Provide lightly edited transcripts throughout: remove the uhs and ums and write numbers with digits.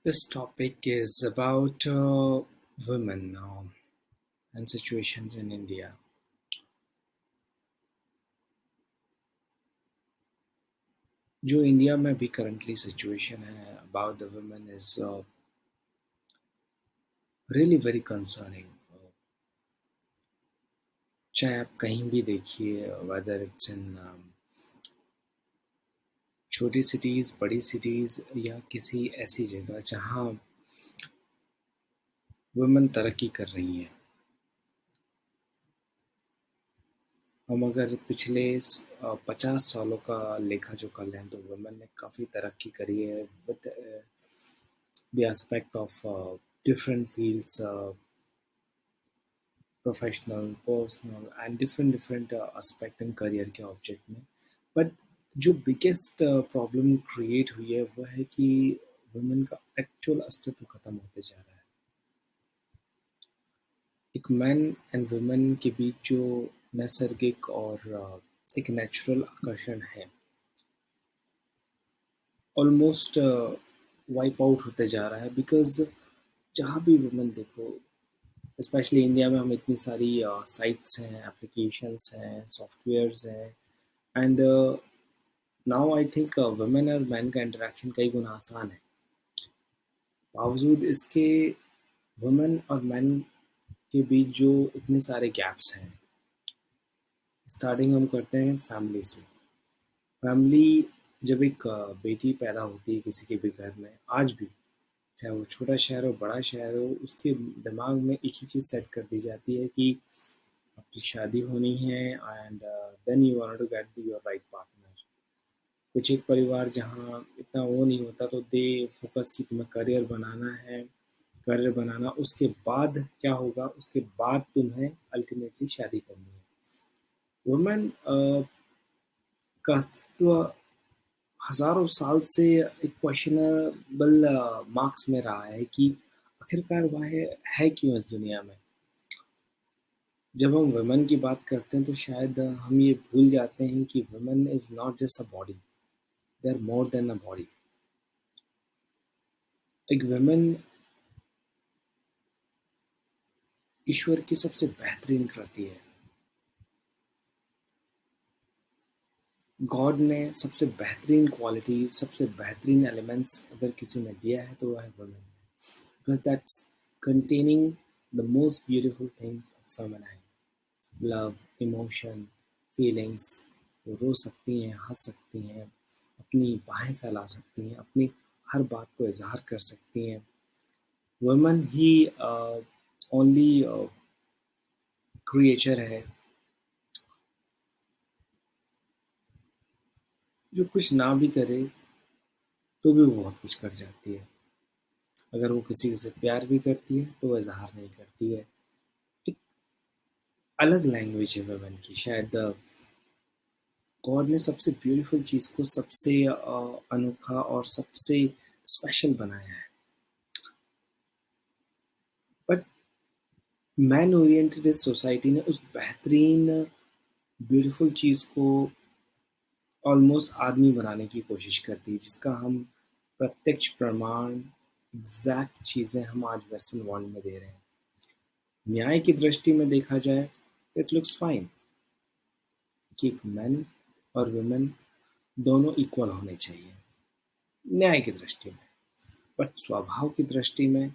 This topic is about women and situations in India. जो India में भी currently situation है about the women is really very concerning. चाहे आप कहीं भी देखिए whether it's in छोटी सिटीज़, बड़ी सिटीज़ या किसी ऐसी जगह जहाँ वुमेन तरक्की कर रही हैं। हम अगर पिछले 50 सालों का लेखा जोखा लें तो वुमेन ने काफ़ी तरक्की करी है with the aspect of different fields, professional, personal and different aspect in career के ऑब्जेक्ट में। बट जो बिगेस्ट प्रॉब्लम क्रिएट हुई है वो है कि वुमेन का एक्चुअल अस्तित्व खत्म होते जा रहा है। एक मैन एंड वुमेन के बीच जो नैसर्गिक और एक नेचुरल आकर्षण है ऑलमोस्ट वाइप आउट होते जा रहा है बिकॉज जहाँ भी वुमेन देखो, स्पेशली इंडिया में हम इतनी सारी साइट्स हैं, एप्लीकेशंस हैं, सॉफ्टवेयर्स हैं and now I think women और मैन का इंटरेक्शन कई गुना आसान है। बावजूद इसके वुमेन और मैन के बीच जो इतने सारे गैप्स हैं। स्टार्टिंग हम करते हैं फैमिली से। फैमिली जब एक बेटी पैदा होती है किसी के भी घर में, आज भी चाहे वो छोटा शहर हो बड़ा शहर हो, उसके दिमाग में एक ही चीज़ सेट कर दी जाती है कि आपकी शादी होनी है and then you want to get your right partner. कुछ एक परिवार जहाँ इतना वो नहीं होता तो दे फोकस कि तुम्हें करियर बनाना है, करियर बनाना उसके बाद क्या होगा, उसके बाद तुम्हें अल्टीमेटली शादी करनी है। वुमेन का अस्तित्व हजारों साल से एक क्वेश्चनेबल मार्क्स में रहा है कि आखिरकार वह है क्यों इस दुनिया में। जब हम वुमेन की बात करते हैं तो शायद हम ये भूल जाते हैं कि women is not just a body, they are more than a body. एक वुमेन ईश्वर की सबसे बेहतरीन कृति है। गॉड ने सबसे बेहतरीन क्वालिटी, सबसे बेहतरीन एलिमेंट्स अगर किसी में दिया है तो वह है women, because that's containing the most beautiful things of feminine. Love, emotion, feelings. वो रो सकती हैं, हंस सकती हैं, अपनी बाहें फैला सकती हैं, अपनी हर बात को इजहार कर सकती हैं। वुमेन ही ओनली क्रिएचर है जो कुछ ना भी करे तो भी वो बहुत कुछ कर जाती है। अगर वो किसी से प्यार भी करती है तो वो इजहार नहीं करती है। एक अलग लैंग्वेज है वुमेन की। शायद गॉड ने सबसे ब्यूटीफुल चीज़ को सबसे अनोखा और सबसे स्पेशल बनाया है। बट मैन ओरिएंटेड इस सोसाइटी ने उस बेहतरीन ब्यूटीफुल चीज़ को ऑलमोस्ट आदमी बनाने की कोशिश कर दी, जिसका हम प्रत्यक्ष प्रमाण, एग्जैक्ट चीज़ें हम आज वेस्टर्न वर्ल्ड में दे रहे हैं। न्याय की दृष्टि में देखा जाए तो इट लुक्स फाइन कि एक मैन और वुमेन दोनों इक्वल होने चाहिए न्याय की दृष्टि में। पर स्वभाव की दृष्टि में,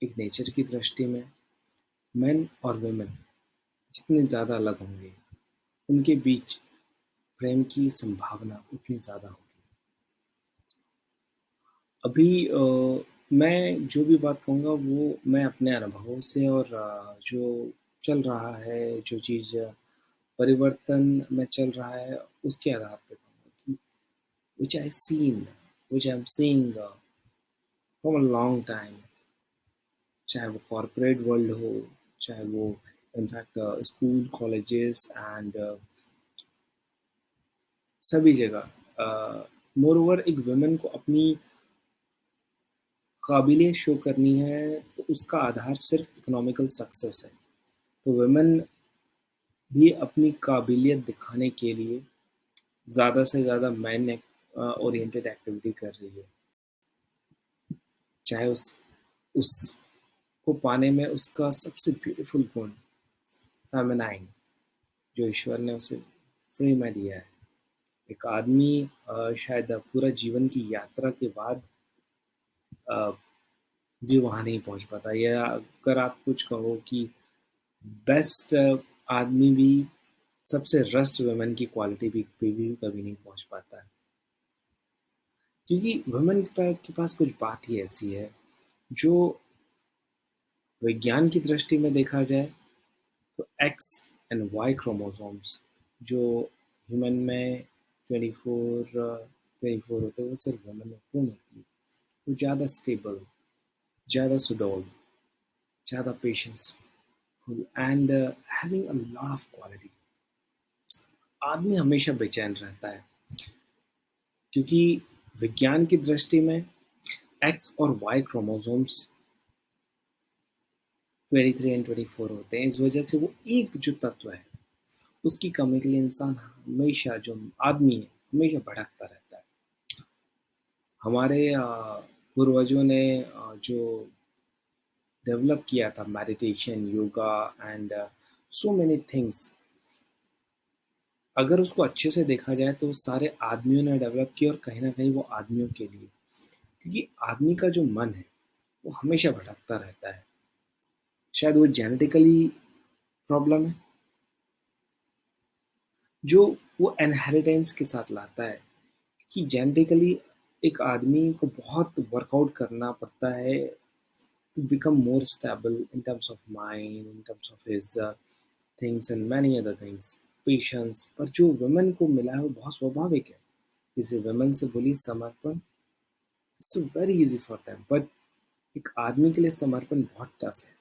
एक नेचर की दृष्टि में, मैन और वुमेन जितने ज़्यादा अलग होंगे उनके बीच प्रेम की संभावना उतनी ज़्यादा होगी। अभी मैं जो भी बात कहूँगा वो मैं अपने अनुभवों से और जो चल रहा है, जो चीज़ परिवर्तन में चल रहा है उसके आधार पे कहूँगा कि which I seen, which I am seeing from a long time. चाहे वो कॉर्पोरेट वर्ल्ड हो, चाहे वो इनफैक्ट स्कूल, कॉलेजेस एंड सभी जगह। मोर ओवर एक वुमेन को अपनी काबिलियत शो करनी है तो उसका आधार सिर्फ इकोनॉमिकल सक्सेस है। तो वुमेन भी अपनी काबिलियत दिखाने के लिए ज़्यादा से ज़्यादा मैन ओरिएंटेड एक्टिविटी कर रही है। चाहे उसको पाने में उसका सबसे ब्यूटीफुल गुण फेमिनाइन जो ईश्वर ने उसे फ्री में दिया है। एक आदमी शायद पूरा जीवन की यात्रा के बाद अ, भी वहाँ नहीं पहुँच पाता, या अगर आप कुछ कहो कि बेस्ट आदमी भी सबसे रस्ट वुमेन की क्वालिटी भी कभी नहीं पहुँच पाता है। क्योंकि वुमेन के पास कुछ बात ही ऐसी है जो विज्ञान की दृष्टि में देखा जाए तो एक्स एंड वाई क्रोमोसोम्स जो ह्यूमन में 24 होते हैं वो सिर्फ वुमेन में पूर्ण होती है। वो ज़्यादा स्टेबल, ज़्यादा सुडौल, ज़्यादा patienceful and having a lot of quality. आदमी हमेशा बेचैन रहता है क्योंकि विज्ञान की दृष्टि में एक्स और वाई क्रोमोसोम्स 23 एंड 24 होते हैं। इस वजह से वो एक जो तत्व है उसकी कमी के लिए इंसान हमेशा, जो आदमी है, हमेशा भटकता रहता है। हमारे पूर्वजों ने जो डेवलप किया था meditation, yoga and so many things, अगर उसको अच्छे से देखा जाए तो सारे आदमियों ने डेवलप किया और कहीं ना कहीं वो आदमियों के लिए, क्योंकि आदमी का जो मन है वो हमेशा भटकता रहता है। शायद वो जेनेटिकली प्रॉब्लम है जो वो इनहेरिटेंस के साथ लाता है, कि जेनेटिकली एक आदमी को बहुत वर्कआउट करना पड़ता है to become more stable in terms of mind, in terms of his things and many other things, patience। पर जो वुमेन को मिला है वो बहुत स्वाभाविक है। जैसे वुमेन से बोली समर्पण, it's very easy for them, but एक आदमी के लिए समर्पण बहुत टफ है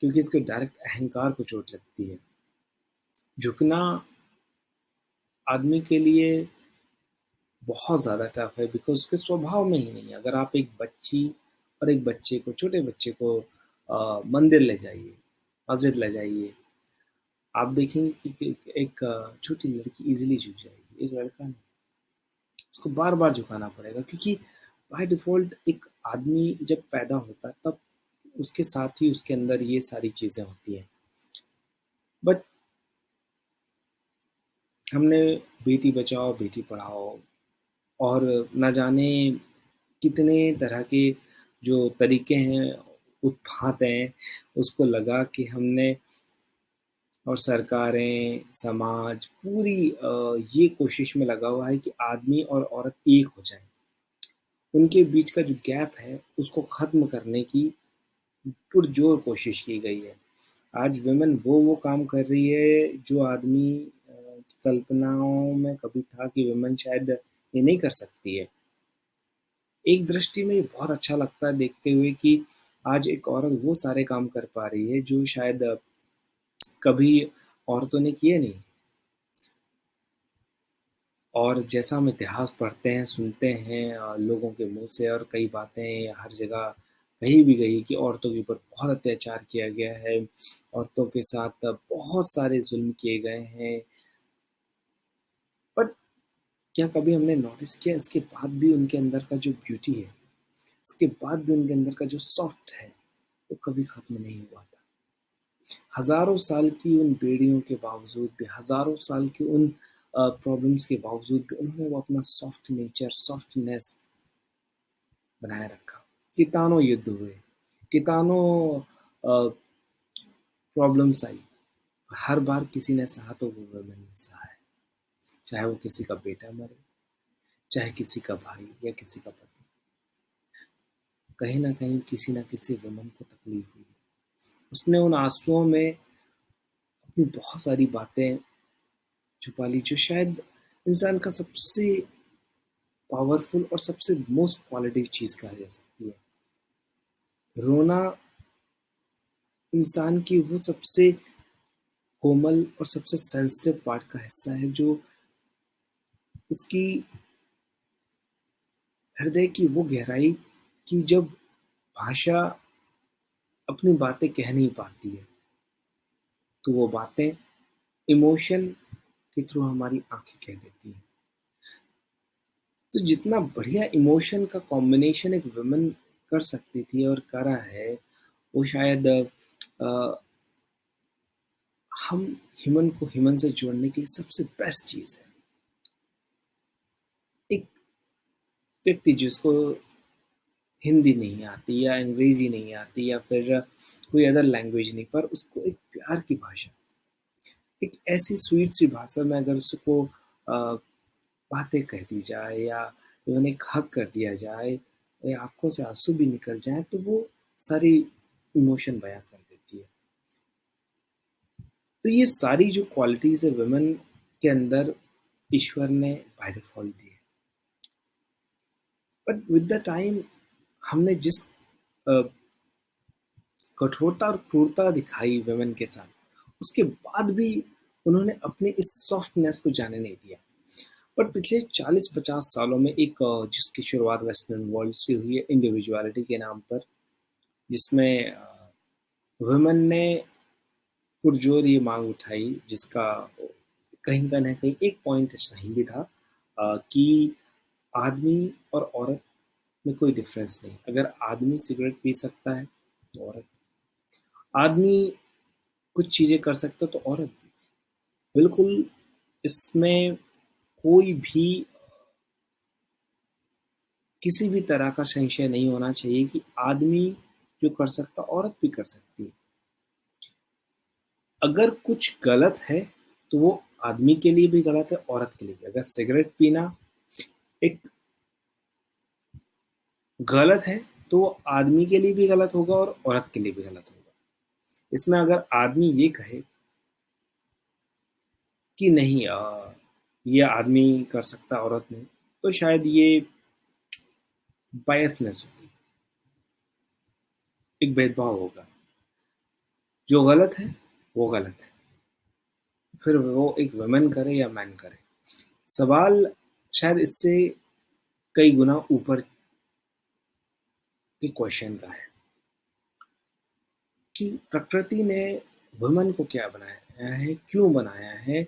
क्योंकि इसके डायरेक्ट अहंकार को चोट लगती है। झुकना आदमी के लिए बहुत ज़्यादा टफ है बिकॉज उसके स्वभाव में ही नहीं है। अगर आप एक बच्ची और एक बच्चे को, छोटे बच्चे को मंदिर ले जाइए, मस्जिद ले जाइए, आप देखेंगे कि एक छोटी लड़की इजीली झुक जाएगी, एक लड़का नहीं। उसको बार बार झुकाना पड़ेगा क्योंकि बाय डिफॉल्ट एक आदमी जब पैदा होता है तब उसके साथ ही उसके अंदर ये सारी चीज़ें होती हैं। बट हमने बेटी बचाओ बेटी पढ़ाओ और न जाने कितने तरह के जो तरीके हैं, उत्पात हैं, उसको लगा कि हमने, और सरकारें, समाज पूरी ये कोशिश में लगा हुआ है कि आदमी और औरत एक हो जाएँ। उनके बीच का जो गैप है उसको ख़त्म करने की पुरज़ोर कोशिश की गई है। आज वुमेन वो काम कर रही है जो आदमी की कल्पनाओं में कभी था कि वुमेन शायद ये नहीं कर सकती है। एक दृष्टि में ये बहुत अच्छा लगता है देखते हुए कि आज एक औरत वो सारे काम कर पा रही है जो शायद कभी औरतों ने किए नहीं। और जैसा हम इतिहास पढ़ते हैं, सुनते हैं लोगों के मुँह से, और कई बातें हर जगह कही भी गई कि औरतों के ऊपर बहुत अत्याचार किया गया है, औरतों के साथ बहुत सारे ज़ुल्म किए गए हैं। बट क्या कभी हमने नोटिस किया इसके बाद भी उनके अंदर का जो ब्यूटी है, इसके बाद भी उनके अंदर का जो सॉफ्ट है, वो कभी ख़त्म नहीं हुआ था। हज़ारों साल की उन बेड़ियों के बावजूद भी, हज़ारों साल की उन प्रॉब्लम्स के बावजूद भी उन्होंने वो अपना सॉफ्ट नेचर, सॉफ्टनेस बनाए रखा। कितानों युद्ध हुए, कितानों प्रॉब्लम्स आई, हर बार किसी ने सहा तो वो वुमेन ने सहा है। चाहे वो किसी का बेटा मरे, चाहे किसी का भाई या किसी का पति, कहीं न कहीं किसी न किसी वुमन को तकलीफ हुई। उसने उन आँसुओं में अपनी बहुत सारी बातें छुपा ली जो शायद इंसान का सबसे पावरफुल और सबसे मोस्ट क्वालिटी चीज़ कहा जा सकती है। रोना इंसान की वो सबसे कोमल और सबसे सेंसिटिव पार्ट का हिस्सा है जो उसकी हृदय की वो गहराई कि जब भाषा अपनी बातें कह नहीं पाती है, तो वो बातें इमोशन के थ्रू हमारी आँखें कह देती हैं। तो जितना बढ़िया इमोशन का कॉम्बिनेशन एक वुमन कर सकती थी और करा है, वो शायद हम ह्यूमन को ह्यूमन से जोड़ने के लिए सबसे बेस्ट चीज़ है। एक व्यक्ति जिसको हिंदी नहीं आती या अंग्रेज़ी नहीं आती या फिर कोई अदर लैंग्वेज नहीं, पर उसको एक प्यार की भाषा, एक ऐसी स्वीट सी भाषा में अगर उसको बातें कह दी जाए या इवन एक हग कर दिया जाए या आँखों से आँसू भी निकल जाएँ, तो वो सारी इमोशन बयाँ कर देती है। तो ये सारी जो क्वालिटीज़ है वुमेन के अंदर ईश्वर ने बाय डिफ़ॉल्ट दी है। बट विद द टाइम हमने जिस अ, कठोरता और क्रूरता दिखाई वुमेन के साथ, उसके बाद भी उन्होंने अपने इस सॉफ्टनेस को जाने नहीं दिया। पर पिछले 40-50 सालों में एक जिसकी शुरुआत वेस्टर्न वर्ल्ड से हुई है इंडिविजुअलिटी के नाम पर, जिसमें वुमेन ने पुरजोर ये मांग उठाई, जिसका कहीं का ना कहीं एक पॉइंट सही भी था, कि आदमी और औरत में कोई डिफरेंस नहीं। अगर आदमी सिगरेट पी सकता है तो औरत, आदमी कुछ चीज़ें कर सकता है तो औरत भी। बिल्कुल, इसमें कोई भी किसी भी तरह का संशय नहीं होना चाहिए कि आदमी जो कर सकता औरत भी कर सकती है। अगर कुछ गलत है तो वो आदमी के लिए भी गलत है, औरत के लिए भी। अगर सिगरेट पीना एक गलत है तो वो आदमी के लिए भी गलत होगा और औरत के लिए भी गलत होगा। इसमें अगर आदमी ये कहे कि नहीं, ये आदमी कर सकता औरत नहीं, तो शायद ये बायसनेस होगी, एक भेदभाव होगा। जो गलत है वो गलत है, फिर वो एक वुमेन करे या मैन करे। सवाल शायद इससे कई गुना ऊपर के क्वेश्चन का है कि प्रकृति ने वुमेन को क्या बनाया है, क्यों बनाया है,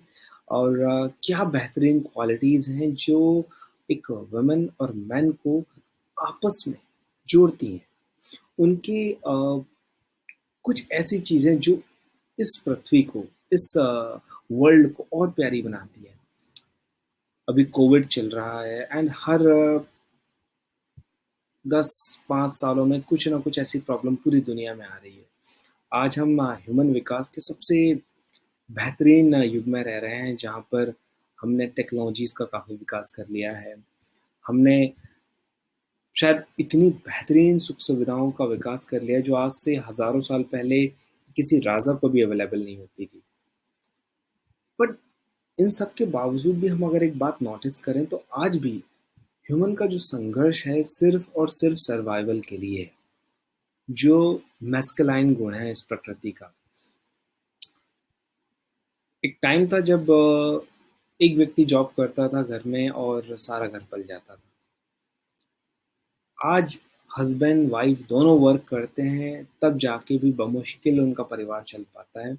और क्या बेहतरीन क्वालिटीज़ हैं जो एक वुमेन और मैन को आपस में जोड़ती हैं। उनकी कुछ ऐसी चीज़ें जो इस पृथ्वी को, इस वर्ल्ड को और प्यारी बनाती है। अभी कोविड चल रहा है एंड हर 10-5 सालों में कुछ ना कुछ ऐसी प्रॉब्लम पूरी दुनिया में आ रही है। आज हम ह्यूमन विकास के सबसे बेहतरीन युग में रह रहे हैं, जहाँ पर हमने टेक्नोलॉजीज़ का काफ़ी विकास कर लिया है। हमने शायद इतनी बेहतरीन सुख-सुविधाओं का विकास कर लिया है, जो आज से हज़ारों साल पहले किसी राजा को भी अवेलेबल नहीं होती थी। बट इन सब के बावजूद भी हम अगर एक बात नोटिस करें, तो आज भी ह्यूमन का जो संघर्ष है सिर्फ़ और सिर्फ़ सर्वाइवल के लिए है। जो मैस्कुलाइन गुण है इस प्रकृति का। एक टाइम था जब एक व्यक्ति जॉब करता था घर में और सारा घर पल जाता था। आज हस्बैंड वाइफ दोनों वर्क करते हैं, तब जाके भी बमुश्किल उनका परिवार चल पाता है।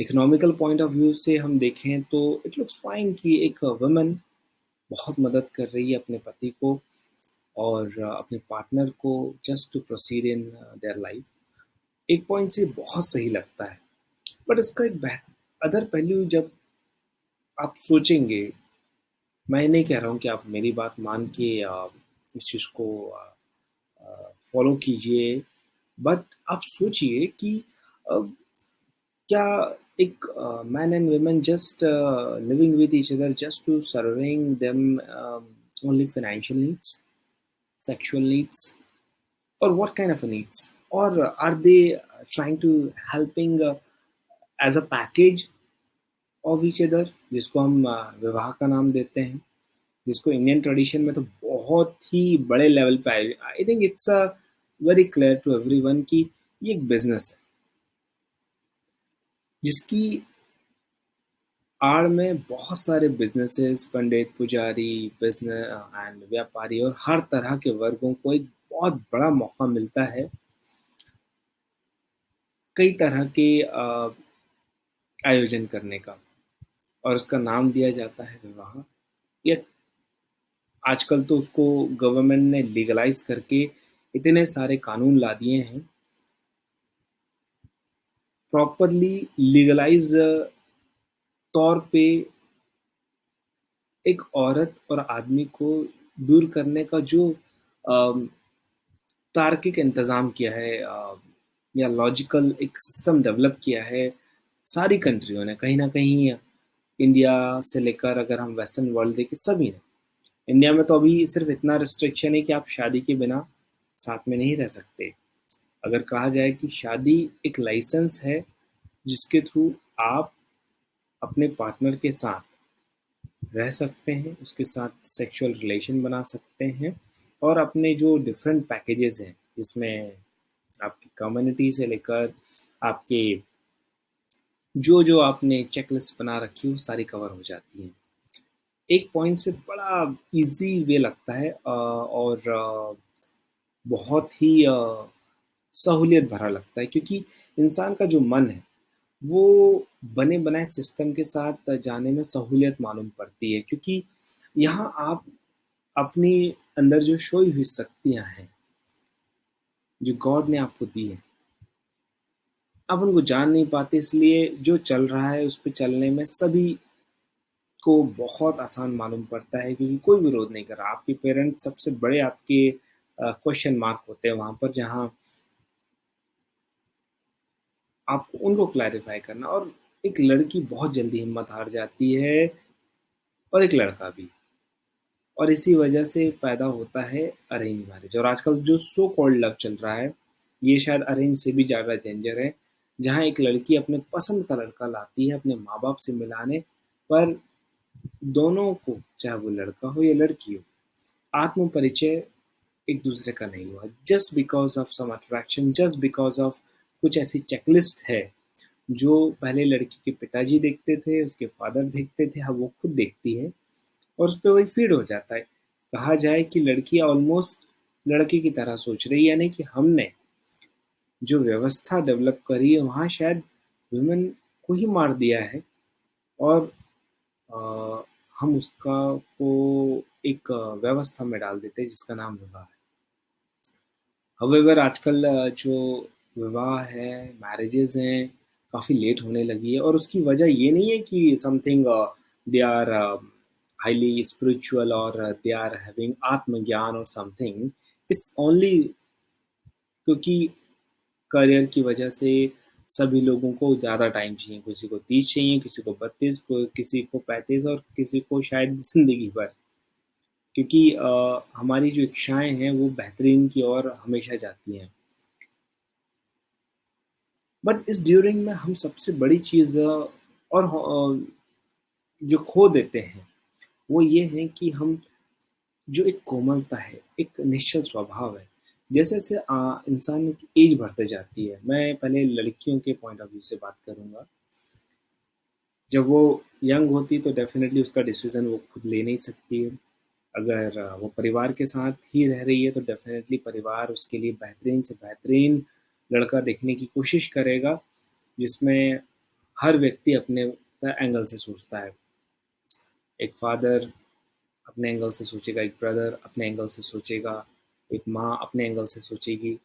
इकोनॉमिकल पॉइंट ऑफ व्यू से हम देखें तो इट लुक्स फाइन कि एक वुमन बहुत मदद कर रही है अपने पति को और अपने पार्टनर को, just to proceed in their life. एक पॉइंट से बहुत सही लगता है। बट इसका एक अदर पहलू जब आप सोचेंगे, मैं नहीं कह रहा हूँ कि आप मेरी बात मान के इस चीज़ को फॉलो कीजिए, बट आप सोचिए कि अ, क्या एक man and women just living with each other just to serving them only financial needs, sexual needs, or what kind of a needs, or are they trying to helping as a package of each other, जिसको हम विवाह का नाम देते हैं, जिसको Indian tradition में तो बहुत ही बड़े लेवल पे आए। I think it's a very clear to everyone कि ये एक बिजनेस है, जिसकी आड़ में बहुत सारे बिजनेसेस, पंडित, पुजारी, बिजनेस एंड व्यापारी और हर तरह के वर्गों को एक बहुत बड़ा मौका मिलता है कई तरह के आयोजन करने का, और उसका नाम दिया जाता है विवाह। या आजकल तो उसको गवर्नमेंट ने लीगलाइज करके इतने सारे कानून ला दिए हैं, प्रॉपरली लीगलाइज़ तौर पे एक औरत और आदमी को दूर करने का जो अम, तार्किक इंतज़ाम किया है, या लॉजिकल एक सिस्टम डेवलप किया है सारी कंट्रियों ने, कहीं न कहीं इंडिया से लेकर अगर हम वेस्टर्न वर्ल्ड देखें सभी ने। इंडिया में तो अभी सिर्फ़ इतना रिस्ट्रिक्शन है कि आप शादी के बिना साथ में नहीं रह सकते। अगर कहा जाए कि शादी एक लाइसेंस है जिसके थ्रू आप अपने पार्टनर के साथ रह सकते हैं, उसके साथ सेक्सुअल रिलेशन बना सकते हैं और अपने जो डिफरेंट पैकेजेस हैं, जिसमें आपकी कम्युनिटी से लेकर आपके जो आपने चेकलिस्ट बना रखी है, वो सारी कवर हो जाती हैं। एक पॉइंट से बड़ा ईज़ी वे लगता है, और बहुत ही सहूलियत भरा लगता है, क्योंकि इंसान का जो मन है, वो बने-बनाए सिस्टम के साथ जाने में सहूलियत मालूम पड़ती है, क्योंकि यहाँ आप अपनी अंदर जो सोई हुई शक्तियाँ हैं, जो गॉड ने आपको दी हैं, आप उनको जान नहीं पाते, इसलिए जो चल रहा है उस पे चलने में सभी को बहुत आसान मालूम पड़ता है, क्योंकि कोई विरोध नहीं कर रहा। आपके पेरेंट्स सबसे बड़े आपके क्वेश्चन मार्क होते हैं वहाँ पर, जहाँ आपको उनको क्लैरिफ़ाई करना, और एक लड़की बहुत जल्दी हिम्मत हार जाती है और एक लड़का भी। और इसी वजह से पैदा होता है अरेंज मैरिज, और आजकल जो सो कॉल्ड लव चल रहा है, ये शायद अरेंज से भी ज़्यादा डेंजर है, जहाँ एक लड़की अपने पसंद का लड़का लाती है अपने माँ-बाप से मिलाने, पर दोनों को, चाहे वो लड़का हो या लड़की हो, आत्म परिचय एक दूसरे का नहीं हुआ। Just because of some attraction, just because of कुछ ऐसी चेकलिस्ट है, जो पहले लड़की के पिताजी देखते थे, उसके फादर देखते थे, अब वो खुद देखती है और उस पे वही फ़ीड हो जाता है। कहा जाए कि लड़की ऑलमोस्ट लड़के की तरह सोच रही है, यानी कि हमने जो व्यवस्था डेवलप करी है, वहाँ शायद वुमेन को ही मार दिया है, और अ, हम उसका को एक व्यवस्था में डाल देते हैं जिसका नाम विवाह है। हाउएवर आजकल जो विवाह है, मैरिजेज़ हैं, काफ़ी लेट होने लगी है, और उसकी वजह ये नहीं है कि something they are highly spiritual, और दे आर हैविंग आत्मज्ञान और समथिंग। इट्स ओनली क्योंकि करियर की वजह से सभी लोगों को ज़्यादा टाइम चाहिए। किसी को 30 चाहिए, किसी को 32, को किसी को 35, और किसी को शायद ज़िंदगी भर। क्योंकि हमारी जो इच्छाएँ हैं वो बेहतरीन की ओर हमेशा जाती हैं। बट इस ड्यूरिंग में हम सबसे बड़ी चीज़ और जो खो देते हैं, वो ये है कि हम जो एक कोमलता है, एक निश्चल स्वभाव है, जैसे-जैसे इंसान की एज बढ़ते जाती है, मैं पहले लड़कियों के पॉइंट ऑफ व्यू से बात करूँगा। जब वो यंग होती तो डेफ़िनेटली उसका डिसीज़न वो खुद ले नहीं सकती है। अगर वो परिवार के साथ ही रह रही है तो डेफ़िनेटली परिवार उसके लिए बेहतरीन से बेहतरीन लड़का देखने की कोशिश करेगा, जिसमें हर व्यक्ति अपने एंगल से सोचता है। एक फादर अपने एंगल से सोचेगा, एक ब्रदर अपने एंगल से सोचेगा, एक माँ अपने एंगल से सोचेगी।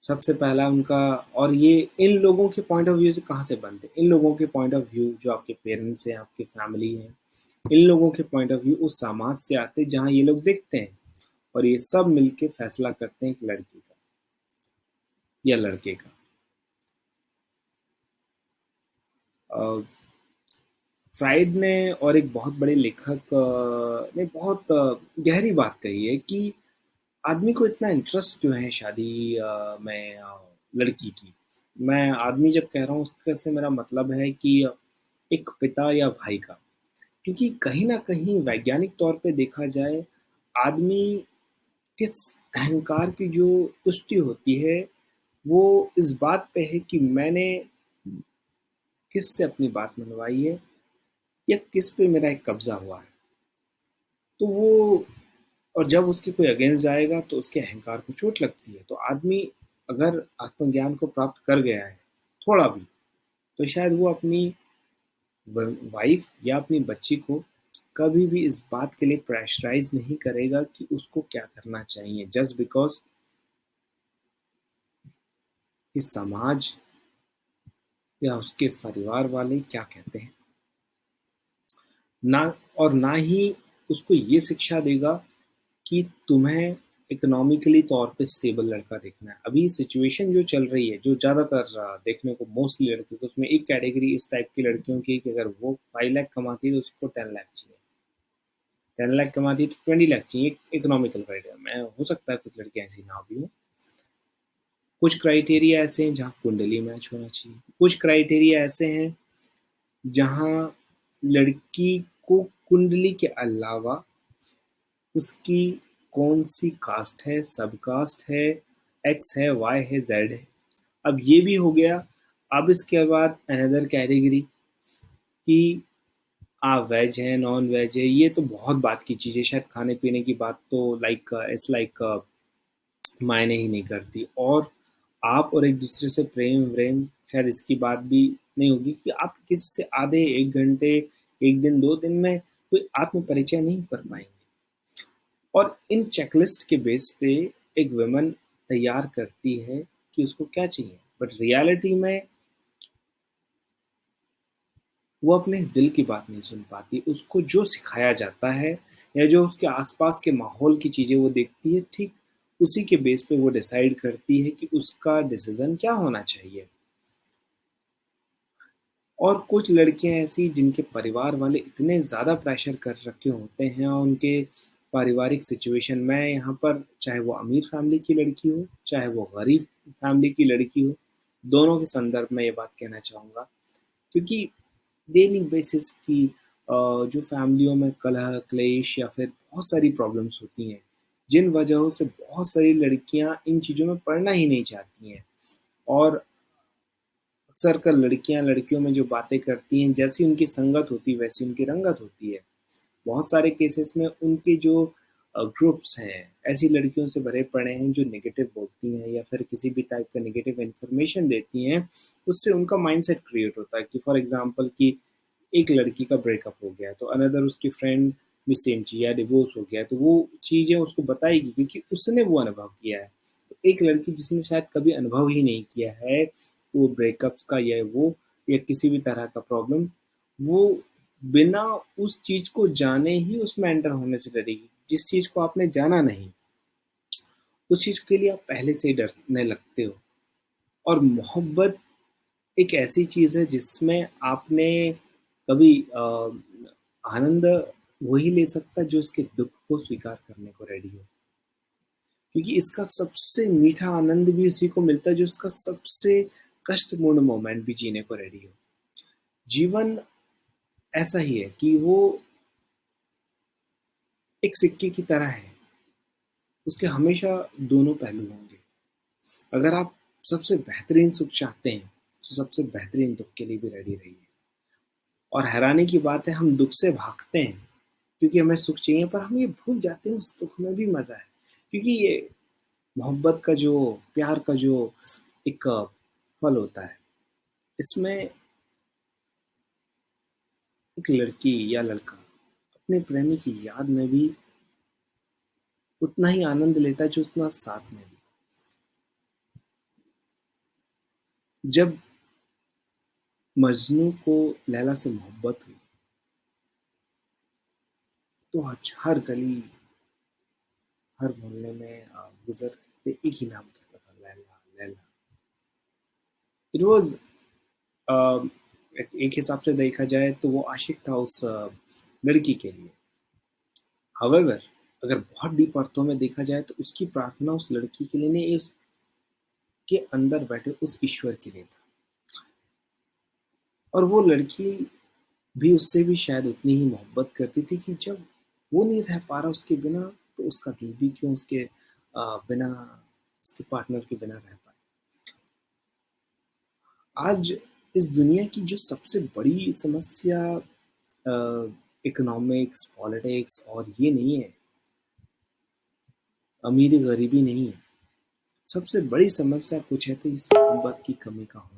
सबसे पहला उनका, और ये इन लोगों के पॉइंट ऑफ व्यू से कहाँ से बनते हैं? इन लोगों के पॉइंट ऑफ व्यू जो आपके पेरेंट्स हैं, आपकी फैमिली है, इन लोगों के पॉइंट ऑफ व्यू उस समाज से आते हैं जहाँ ये लोग देखते हैं, और ये सब मिलके फैसला करते हैं एक लड़की का या लड़के का। अ, फ्राइड ने और एक बहुत बड़े लेखक ने बहुत गहरी बात कही है कि आदमी को इतना इंटरेस्ट क्यों है शादी में लड़की की। मैं आदमी जब कह रहा हूँ उसके से मेरा मतलब है कि एक पिता या भाई का। क्योंकि कहीं न कहीं वैज्ञानिक तौर पे देखा जाए, आदमी किस अहंकार की जो तुष्टि होती है, वो इस बात पे है कि मैंने किससे अपनी बात मनवाई है, या किस पे मेरा एक कब्ज़ा हुआ है। तो वो, और जब उसके कोई अगेंस्ट जाएगा तो उसके अहंकार को चोट लगती है। तो आदमी अगर आत्मज्ञान को प्राप्त कर गया है, थोड़ा भी, तो शायद वो अपनी वाइफ या अपनी बच्ची को कभी भी इस बात के लिए प्रेशराइज नहीं करेगा कि उसको क्या करना चाहिए, जस्ट बिकॉज कि समाज या उसके परिवार वाले क्या कहते हैं। ना, और ना ही उसको ये शिक्षा देगा कि तुम्हें इकोनॉमिकली तौर पे स्टेबल लड़का देखना है। अभी सिचुएशन जो चल रही है, जो ज़्यादातर देखने को मोस्टली लड़कियों को, उसमें एक कैटेगरी इस टाइप की लड़कियों की कि अगर वो 5 लाख कमाती है तो उसको 10 लाख चाहिए, 10 लाख कमाती है तो 20 लाख चाहिए। इकोनॉमिकल क्राइटेरिया में हो सकता है कुछ लड़कियां ऐसी ना भी हो। कुछ क्राइटेरिया ऐसे हैं जहाँ कुंडली मैच होना चाहिए, कुछ क्राइटेरिया ऐसे हैं जहाँ लड़की को कुंडली के अलावा उसकी कौन सी कास्ट है, सब कास्ट है, एक्स है, वाई है, जेड है। अब ये भी हो गया। अब इसके बाद अनदर कैटेगरी कि आप वेज हैं, नॉन वेज है, ये तो बहुत बात की चीज़ है। शायद खाने पीने की बात तो लाइक इट्स लाइक मायने ही नहीं करती। और आप और एक दूसरे से प्रेम व्रेम, शायद इसकी बात भी नहीं होगी कि आप किसी से आधे 1 घंटे, 1 दिन, 2 दिन में कोई आत्म परिचय नहीं कर पाएंगे। और इन चेकलिस्ट के बेस पे एक वुमन तैयार करती है कि उसको क्या चाहिए, बट रियलिटी में वो अपने दिल की बात नहीं सुन पाती। उसको जो सिखाया जाता है या जो उसके आसपास के माहौल की चीज़ें वो देखती है, ठीक उसी के बेस पे वो डिसाइड करती है कि उसका डिसीजन क्या होना चाहिए। और कुछ लड़कियां ऐसी जिनके परिवार वाले इतने ज़्यादा प्रेशर कर रखे होते हैं, और उनके पारिवारिक सिचुएशन में, यहाँ पर चाहे वो अमीर फैमिली की लड़की हो, चाहे वो गरीब फैमिली की लड़की हो, दोनों के संदर्भ में ये बात कहना चाहूँगा। क्योंकि डेली बेसिस की जो फैमिलियों में कलह क्लेश या फिर बहुत सारी प्रॉब्लम्स होती हैं, जिन वजहों से बहुत सारी लड़कियां इन चीज़ों में पढ़ना ही नहीं चाहती हैं। और अक्सर कर लड़कियां लड़कियों में जो बातें करती हैं, जैसी उनकी संगत होती है वैसी उनकी रंगत होती है। बहुत सारे केसेस में उनके जो ग्रुप्स हैं ऐसी लड़कियों से भरे पड़े हैं जो नेगेटिव बोलती हैं या फिर किसी भी टाइप का नेगेटिव इन्फॉर्मेशन देती हैं। उससे उनका माइंडसेट क्रिएट होता है कि फॉर एग्जांपल कि एक लड़की का ब्रेकअप हो गया तो अनदर उसकी फ्रेंड भी सेम चीज़, या डिवोर्स हो गया तो वो चीज़ें उसको बताएगी क्योंकि उसने वो अनुभव किया है। तो एक लड़की जिसने शायद कभी अनुभव ही नहीं किया है वो ब्रेकअप्स का या वो या किसी भी तरह का प्रॉब्लम, वो बिना उस चीज को जाने ही उसमें एंटर होने से डरेगी। जिस चीज को आपने जाना नहीं, उस चीज के लिए आप पहले से ही डरने लगते हो। और मोहब्बत एक ऐसी चीज है जिसमें आपने कभी आनंद वही ले सकता है जो उसके दुख को स्वीकार करने को रेडी हो। क्योंकि इसका सबसे मीठा आनंद भी उसी को मिलता है जो उसका सबसे कष्टपूर्ण मोमेंट भी जीने को रेडी हो। जीवन ऐसा ही है कि वो एक सिक्के की तरह है, उसके हमेशा दोनों पहलू होंगे। अगर आप सबसे बेहतरीन सुख चाहते हैं तो सबसे बेहतरीन दुख के लिए भी रेडी रहिए। और हैरानी की बात है, हम दुख से भागते हैं क्योंकि हमें सुख चाहिए, पर हम ये भूल जाते हैं उस दुख में भी मजा है। क्योंकि ये मोहब्बत का जो, प्यार का जो एक फल होता है, इसमें एक लड़की या लड़का अपने प्रेमी की याद में भी उतना ही आनंद लेता है जो उतना साथ में भी। जब मजनू को लैला से मोहब्बत हुई तो हर गली, हर मोहल्ले में गुजरते एक ही नाम कहता था, लैला लैला। इट वॉज एक हिसाब से देखा जाए तो वो आशिक था उस लड़की के लिए। हावेवर, अगर बहुत डीप अर्थों में देखा जाए तो उसकी प्रार्थना उस लड़की के लिए नहीं, उसके अंदर बैठे उस ईश्वर के लिए था। और वो लड़की भी उससे भी शायद उतनी ही मोहब्बत करती थी कि जब वो नहीं रह पा रहा उसके बिना, तो उसका दिल भी क्यों उसके बिना, उसके पार्टनर के बिना रह पाए। आज इस दुनिया की जो सबसे बड़ी समस्या इकोनॉमिक्स, पॉलिटिक्स और ये नहीं है, अमीरी गरीबी नहीं है। सबसे बड़ी समस्या कुछ है तो इस मोहब्बत की कमी का होना।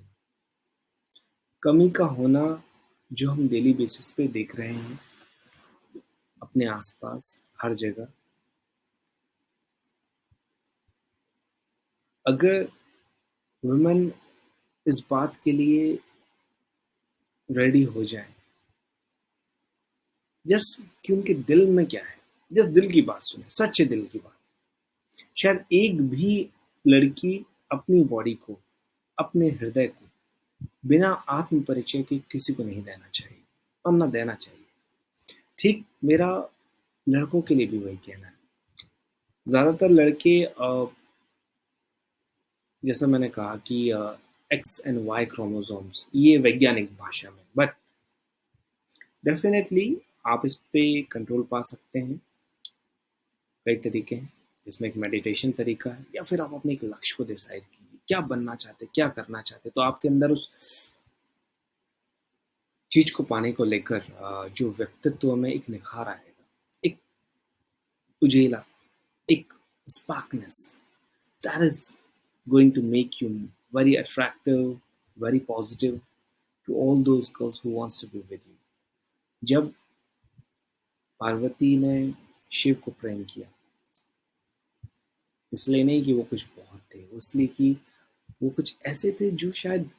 कमी का होना जो हम डेली बेसिस पे देख रहे हैं। अपने आसपास, हर जगह। अगर वुमेन इस बात के लिए रेडी हो जाए, जस्ट कि उनके दिल में क्या है, जस्ट दिल की बात सुने, सच्चे दिल की बात। शायद एक भी लड़की अपनी बॉडी को, अपने हृदय को बिना आत्म परिचय के किसी को नहीं देना चाहिए और ना देना चाहिए। ठीक मेरा लड़कों के लिए भी वही कहना है। ज्यादातर लड़के जैसा मैंने कहा कि एक्स एंड वाई क्रोमोसोम्स, ये वैज्ञानिक भाषा में, बट डेफिनेटली आप इस पे कंट्रोल पा सकते हैं। कई तरीके हैं, इसमें एक मेडिटेशन तरीका है, या फिर आप अपने एक लक्ष्य को डिसाइड कीजिए, क्या बनना चाहते, क्या करना चाहते, तो आपके अंदर उस चीज को पाने को लेकर जो व्यक्तित्व में एक निखार आएगा, एक उजेला, एक sparkness, that is going to make you very attractive, very positive to all those girls who wants to be with you. जब पार्वती ने शिव को प्रेम किया, इसलिए नहीं कि वो कुछ बहुत थे, इसलिए कि वो कुछ ऐसे थे जो शायद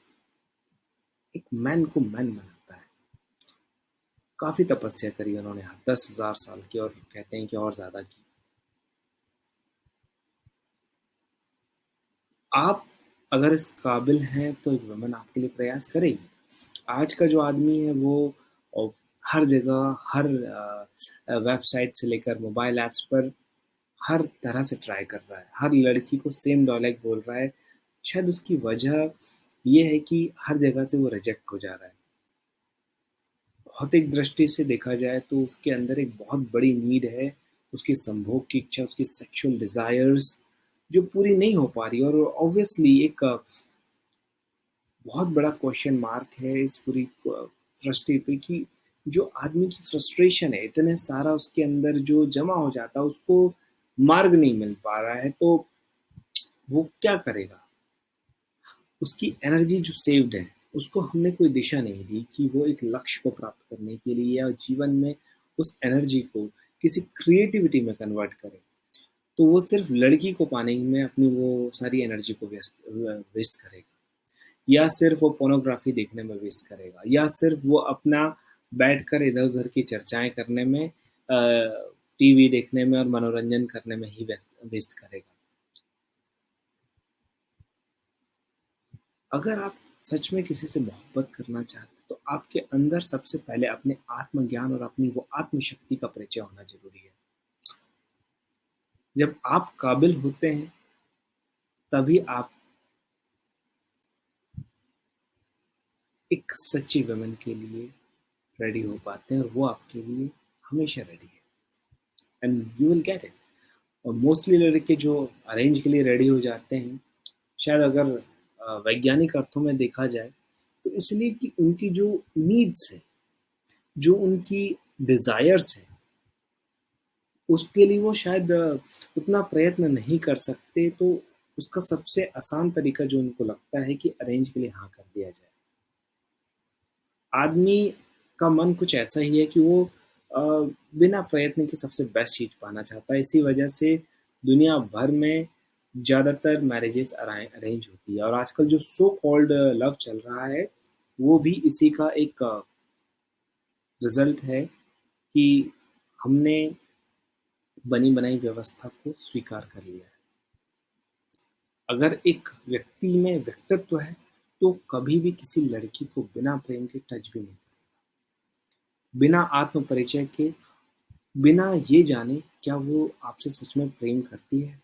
एक मैन को मैन बनाता है। काफी तपस्या करी उन्होंने, 10,000 साल की, और कहते हैं कि और ज्यादा की। आप अगर इस काबिल हैं तो एक वुमन आपके लिए प्रयास करेगी। आज का जो आदमी है वो अ, हर जगह, हर वेबसाइट से लेकर मोबाइल ऐप्स पर हर तरह से ट्राई कर रहा है, हर लड़की को सेम डायलॉग बोल रहा है। शायद उसकी वजह ये है कि हर जगह से वो रिजेक्ट हो जा रहा है। भौतिक दृष्टि से देखा जाए तो उसके अंदर एक बहुत बड़ी नीड है, उसकी संभोग की इच्छा, उसकी सेक्सुअल डिजायर्स जो पूरी नहीं हो पा रही। और ऑब्वियसली एक बहुत बड़ा क्वेश्चन मार्क है इस पूरी दृष्टि पे कि जो आदमी की फ्रस्ट्रेशन है, इतने सारा उसके अंदर जो जमा हो जाता है, उसको मार्ग नहीं मिल पा रहा है, तो वो क्या करेगा। उसकी एनर्जी जो सेव्ड है, उसको हमने कोई दिशा नहीं दी कि वो एक लक्ष्य को प्राप्त करने के लिए या जीवन में उस एनर्जी को किसी क्रिएटिविटी में कन्वर्ट करे। तो वो सिर्फ लड़की को पाने में अपनी वो सारी एनर्जी को वेस्ट करेगा, या सिर्फ वो पोर्नोग्राफी देखने में वेस्ट करेगा, या सिर्फ वो अपना बैठकर इधर उधर की चर्चाएं करने में, टीवी देखने में और मनोरंजन करने में ही वेस्ट करेगा। अगर आप सच में किसी से मोहब्बत करना चाहते हैं, तो आपके अंदर सबसे पहले अपने आत्मज्ञान और अपनी वो आत्मशक्ति का परिचय होना जरूरी है। जब आप काबिल होते हैं, तभी आप एक सच्ची वुमन के लिए रेडी हो पाते हैं, और वो आपके लिए हमेशा रेडी है, and you will get it. और मोस्टली लड़के जो अरेंज के लिए रेडी हो जाते हैं, शायद अगर वैज्ञानिक अर्थों में देखा जाए, तो इसलिए कि उनकी जो नीड्स है, जो उनकी डिजायर्स है, उसके लिए वो शायद उतना प्रयत्न नहीं कर सकते। तो उसका सबसे आसान तरीका जो उनको लगता है कि अरेंज के लिए हाँ कर दिया जाए। आदमी का मन कुछ ऐसा ही है कि वो अ, बिना प्रयत्न के सबसे बेस्ट चीज पाना चाहता है। इसी वजह से दुनिया भर में ज़्यादातर मैरिजेस अरेंज होती है, और आजकल जो सो कॉल्ड लव चल रहा है, वो भी इसी का एक रिजल्ट है कि हमने बनी बनाई व्यवस्था को स्वीकार कर लिया है। अगर एक व्यक्ति में व्यक्तित्व है, तो कभी भी किसी लड़की को बिना प्रेम के टच भी नहीं करेगा, बिना आत्म परिचय के, बिना ये जाने क्या वो आपसे सच में प्रेम करती है,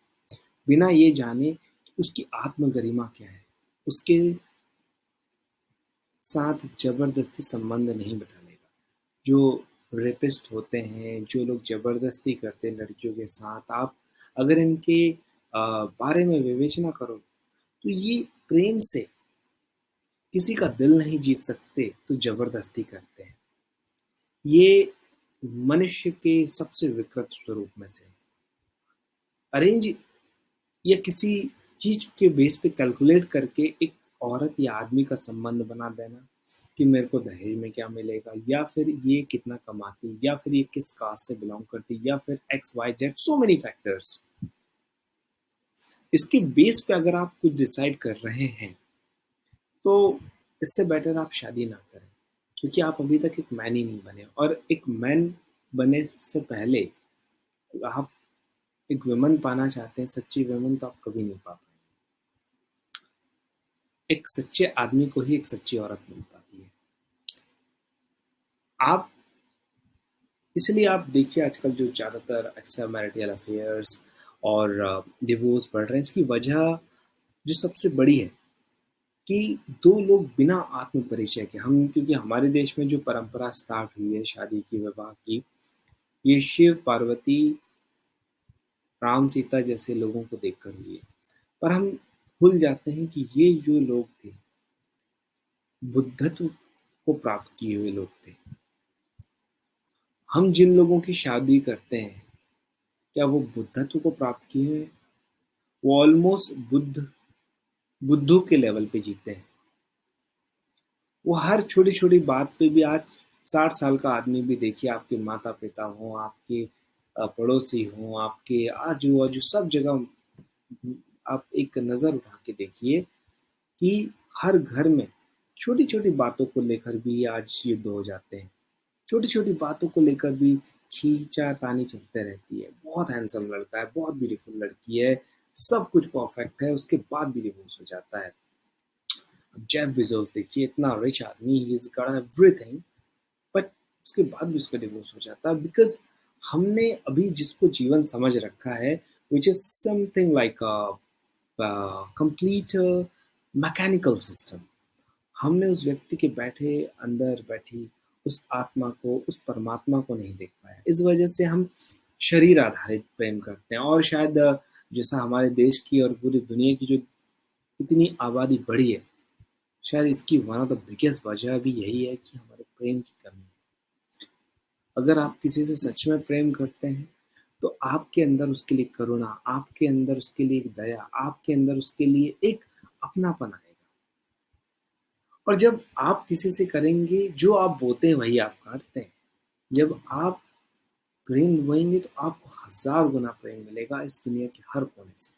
बिना ये जाने कि उसकी आत्म गरिमा क्या है, उसके साथ जबरदस्ती संबंध नहीं बिठानेगा। जो रेपिस्ट होते हैं, जो लोग जबरदस्ती करते हैं लड़कियों के साथ, आप अगर इनके बारे में विवेचना करो, तो ये प्रेम से किसी का दिल नहीं जीत सकते, तो जबरदस्ती करते हैं। ये मनुष्य के सबसे विकृत स्वरूप में से है। अरेंज या किसी चीज के बेस पे कैलकुलेट करके एक औरत या आदमी का संबंध बना देना, कि मेरे को दहेज में क्या मिलेगा, या फिर ये कितना कमाती, या फिर ये किस कास्ट से बिलोंग करती, या फिर X Y Z, so many factors. इसके बेस पे अगर आप कुछ डिसाइड कर रहे हैं तो इससे बेटर आप शादी ना करें, क्योंकि आप अभी तक एक मैन ही नहीं बने, और एक मैन बनने से पहले आप एक वुमन पाना चाहते हैं, सच्ची वुमन, तो आप कभी नहीं पा पाएंगे। एक सच्चे आदमी को ही एक सच्ची औरत मिल पाती है। आप इसलिए आप देखिए आजकल जो ज़्यादातर एक्स्ट्रा मैरिटल अफेयर्स और डिवोर्स बढ़ रहे हैं, इसकी वजह जो सबसे बड़ी है कि दो लोग बिना आत्म परिचय के, हम क्योंकि हमारे देश में जो परंपरा स्टार्ट हुई है शादी की, विवाह की, ये शिव पार्वती राम सीता जैसे लोगों को देखकर हुई है। पर हम भूल जाते हैं कि ये जो लोग थे बुद्धत्व को प्राप्त किए हुए लोग थे। हम जिन लोगों की शादी करते हैं, क्या वो बुद्धत्व को प्राप्त किए हैं? वो ऑलमोस्ट बुद्धू के लेवल पे जीते हैं। वो हर छोटी छोटी बात पे भी, आज 60 साल का आदमी भी देखिए, आपके माता पिता हों, आपके पड़ोसी हों, आपके आजू बाजू सब जगह आप एक नज़र उठा के देखिए कि हर घर में छोटी छोटी बातों को लेकर भी आज युद्ध हो जाते हैं। छोटी छोटी बातों को लेकर भी खींचातानी चलते रहती है। बहुत हैंडसम लड़का है, बहुत ब्यूटीफुल लड़की है, सब कुछ परफेक्ट है, उसके बाद भी डिवोर्स हो जाता है। अब जेफ बेजोस देखिए, इतना रिच आदमी, he is got everything, but उसके बाद भी उसका डिवोर्स हो जाता है, बिकॉज हमने अभी जिसको जीवन समझ रखा है, which is something like complete mechanical system. हमने उस व्यक्ति के अंदर बैठी उस आत्मा को, उस परमात्मा को नहीं देख पाया। इस वजह से हम शरीर आधारित प्रेम करते हैं, और शायद जैसा हमारे देश की और पूरी दुनिया की जो इतनी आबादी बढ़ी है, शायद इसकी वन ऑफ द बिगेस्ट वजह भी यही है कि हमारे प्रेम की कमी है। अगर आप किसी से सच में प्रेम करते हैं तो आपके अंदर उसके लिए करुणा, आपके अंदर उसके लिए एक दया, आपके अंदर उसके लिए एक अपनापन आएगा। और जब आप किसी से करेंगे, जो आप बोते हैं वही आप करते हैं। जब आप प्रेम बोएंगे तो आपको 1000 गुना प्रेम मिलेगा इस दुनिया के हर कोने से।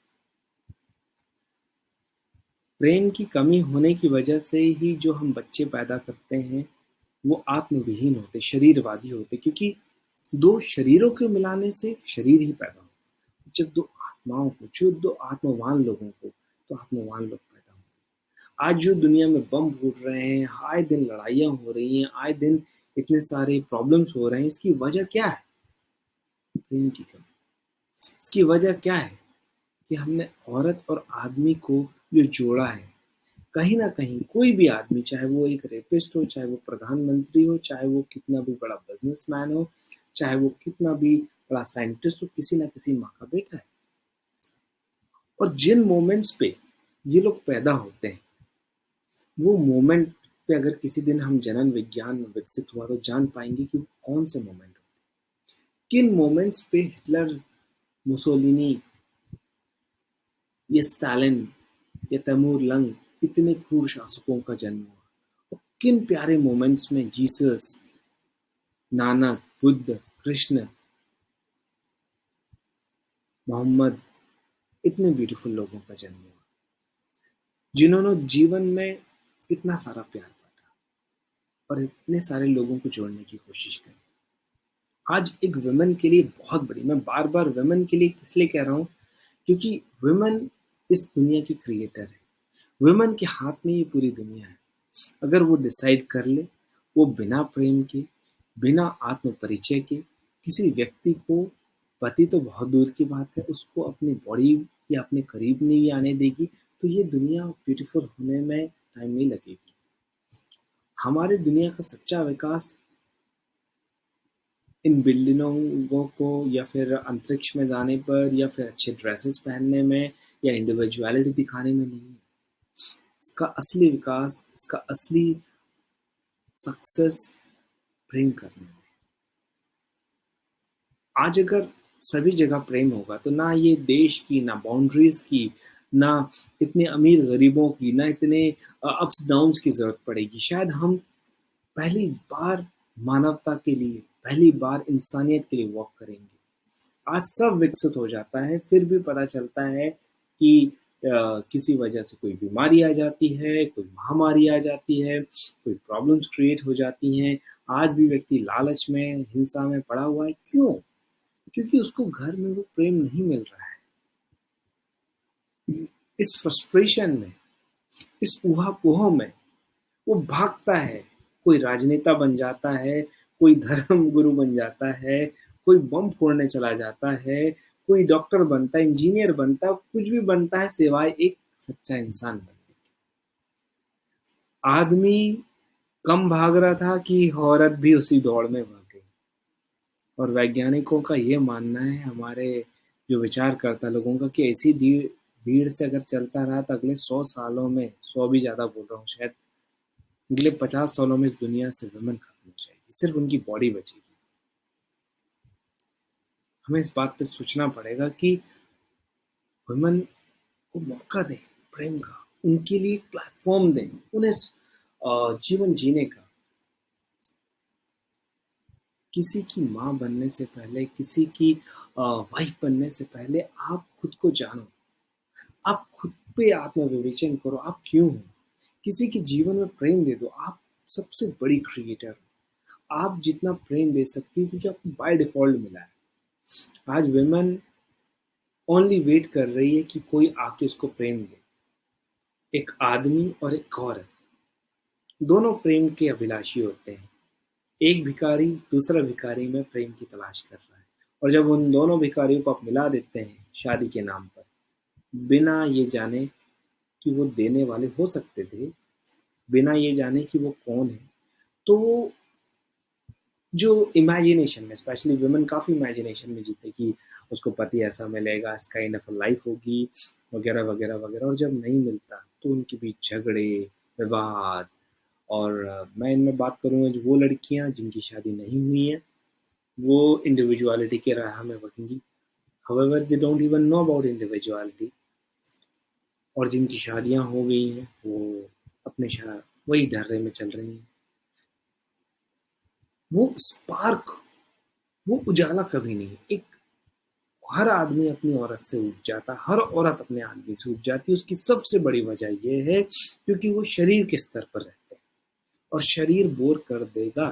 प्रेम की कमी होने की वजह से ही जो हम बच्चे पैदा करते हैं वो आत्मविहीन होते, शरीरवादी होते, क्योंकि दो शरीरों के मिलाने से शरीर ही पैदा होता। जब दो आत्माओं को, जो दो आत्मवान लोगों को, तो आत्मवान लोग पैदा होते। आज जो दुनिया में बम फूट रहे हैं, आए दिन लड़ाइयाँ हो रही हैं, आए दिन इतने सारे प्रॉब्लम्स हो रहे हैं, इसकी वजह क्या है? प्रेम की कमी। इसकी वजह क्या है? कि हमने औरत और आदमी को जो जोड़ा है, कहीं ना कहीं कोई भी आदमी, चाहे वो एक रेपिस्ट हो, चाहे वो प्रधानमंत्री हो, चाहे वो कितना भी बड़ा बिजनेसमैन हो, चाहे वो कितना भी बड़ा साइंटिस्ट हो, किसी ना किसी माँ का बेटा है। और जिन मोमेंट्स पे ये लोग पैदा होते हैं, वो मोमेंट पे अगर किसी दिन हम जनन विज्ञान में विकसित हुआ तो जान पाएंगे कि वो कौन से मोमेंट होते हैं। किन मोमेंट्स पे हिटलर, मुसोलिनी, ये स्टालिन, ये तैमूर लंग, इतने क्रूर शासकों का जन्म हुआ। और किन प्यारे मोमेंट्स में जीसस, नानक, बुद्ध, कृष्ण, मोहम्मद, इतने ब्यूटीफुल लोगों का जन्म हुआ, जिन्होंने जीवन में इतना सारा प्यार बांटा और इतने सारे लोगों को जोड़ने की कोशिश करी। आज एक वुमेन के लिए बहुत बड़ी, मैं बार बार वुमेन के लिए इसलिए कह रहा हूँ क्योंकि वुमेन इस दुनिया की क्रिएटर है। वुमेन के हाथ में ये पूरी दुनिया है। अगर वो डिसाइड कर ले, वो बिना प्रेम के, बिना आत्म परिचय के किसी व्यक्ति को, पति तो बहुत दूर की बात है, उसको अपनी बॉडी या अपने करीब नहीं आने देगी, तो ये दुनिया ब्यूटीफुल होने में टाइम नहीं लगेगी। हमारे दुनिया का सच्चा विकास इन बिल्डिंगों को, या फिर अंतरिक्ष में जाने पर, या फिर अच्छे ड्रेसेस पहनने में, या इंडिविजुअलिटी दिखाने में नहीं है। इसका असली विकास, इसका असली सक्सेस प्रेम करने में। आज अगर सभी जगह प्रेम होगा तो ना ये देश की, ना बाउंड्रीज की, ना इतने अमीर गरीबों की, ना इतने अप्स डाउन्स की जरूरत पड़ेगी। शायद हम पहली बार मानवता के लिए, पहली बार इंसानियत के लिए वॉक करेंगे। आज सब विकसित हो जाता है, फिर भी पता चलता है कि किसी वजह से कोई बीमारी आ जाती है, कोई महामारी आ जाती है, कोई प्रॉब्लम्स क्रिएट हो जाती हैं। आज भी व्यक्ति लालच में, हिंसा में पड़ा हुआ है। क्यों? क्योंकि उसको घर में वो प्रेम नहीं मिल रहा है। इस फ्रस्ट्रेशन में, इस ऊहा-पोह में वो भागता है। कोई राजनेता बन जाता है, कोई धर्म गुरु बन जाता है, कोई बम फोड़ने चला जाता है, कोई डॉक्टर बनता है, इंजीनियर बनता है, कुछ भी बनता है सिवाय एक सच्चा इंसान बनने के। आदमी कम भाग रहा था कि औरत भी उसी दौड़ में भाग गई। और वैज्ञानिकों का ये मानना है, हमारे जो विचार करता लोगों का, कि ऐसी भीड़ से अगर चलता रहा तो अगले 100 सालों में, 100 भी ज़्यादा बोल रहा हूँ शायद, अगले 50 सालों में इस दुनिया से वुमेन खत्म हो जाएगी, सिर्फ उनकी बॉडी बचेगी। हमें इस बात पे सोचना पड़ेगा कि वुमेन को मौका दें प्रेम का, उनके लिए एक प्लेटफॉर्म दें, उन्हें जीवन जीने का। किसी की माँ बनने से पहले, किसी की वाइफ बनने से पहले आप खुद को जानो। आप खुद पे आत्मविवेचन करो, आप क्यों हो। किसी के जीवन में प्रेम दे दो। आप सबसे बड़ी क्रिएटर हो। आप जितना प्रेम दे सकती हो क्योंकि आपको बाय डिफॉल्ट मिला है। आज वुमेन ओनली वेट कर रही है कि कोई आके उसको प्रेम दे। एक आदमी और एक औरत दोनों प्रेम के अभिलाषी होते हैं। एक भिखारी दूसरा भिखारी में प्रेम की तलाश कर रहा है, और जब उन दोनों भिखारियों को आप मिला देते हैं शादी के नाम पर, बिना ये जाने कि वो देने वाले हो सकते थे, बिना ये जाने कि वो कौन है, तो जो इमेजिनेशन में, स्पेशली वुमेन काफ़ी इमेजिनेशन में जीते कि उसको पति ऐसा मिलेगा, इस काइंड ऑफ लाइफ होगी, वगैरह वगैरह वगैरह। और जब नहीं मिलता तो उनके बीच झगड़े, विवाद। और मैं इनमें बात करूँगा जो वो लड़कियां जिनकी शादी नहीं हुई है, वो इंडिविजुअलिटी के राह में बढ़ेंगी। However they don't even know about individuality. और जिनकी शादियां हो गई हैं वो अपने वही ढर्रे में चल रही हैं। वो स्पार्क, वो उजाला कभी नहीं। एक हर आदमी अपनी औरत से उब जाता, हर औरत अपने आदमी से उब जाती है। उसकी सबसे बड़ी वजह ये है क्योंकि वो शरीर के स्तर पर रहते हैं, और शरीर बोर कर देगा।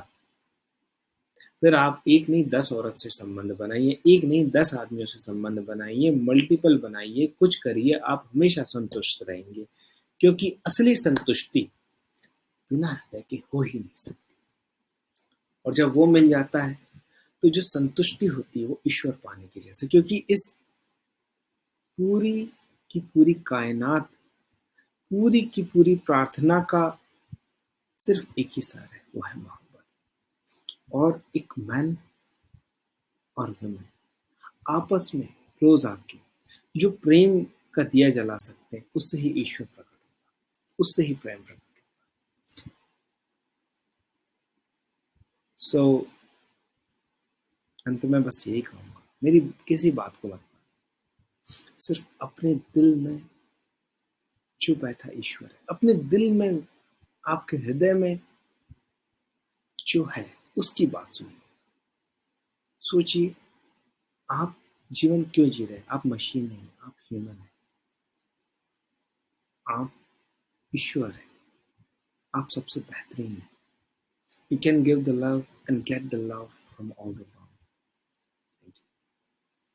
फिर आप एक नहीं 10 औरत से संबंध बनाइए, एक नहीं 10 आदमियों से संबंध बनाइए, मल्टीपल बनाइए, कुछ करिए, आप हमेशा संतुष्ट रहेंगे। क्योंकि असली संतुष्टि बिना हृदय के हो ही नहीं सकती। और जब वो मिल जाता है तो जो संतुष्टि होती है वो ईश्वर पाने की जैसे। क्योंकि इस पूरी की पूरी कायनात, पूरी की पूरी प्रार्थना का सिर्फ एक ही सार है, वो है मोहब्बत। और एक मैन और वुमेन आपस में क्लोज आके जो प्रेम का दिया जला सकते हैं, उससे ही ईश्वर प्रकट होगा, उससे ही प्रेम प्रकट होगा। सो अंत में बस यही कहूंगा, मेरी किसी बात को मत मानो, सिर्फ अपने दिल में जो बैठा ईश्वर है, अपने दिल में, आपके हृदय में जो है, उसकी बात सुनिए। सोचिए, आप जीवन क्यों जी रहे हैं? आप मशीन नहीं, आप ह्यूमन हैं। आप ईश्वर हैं। आप सबसे बेहतरीन हैं। You can give the love and get the love from all the world.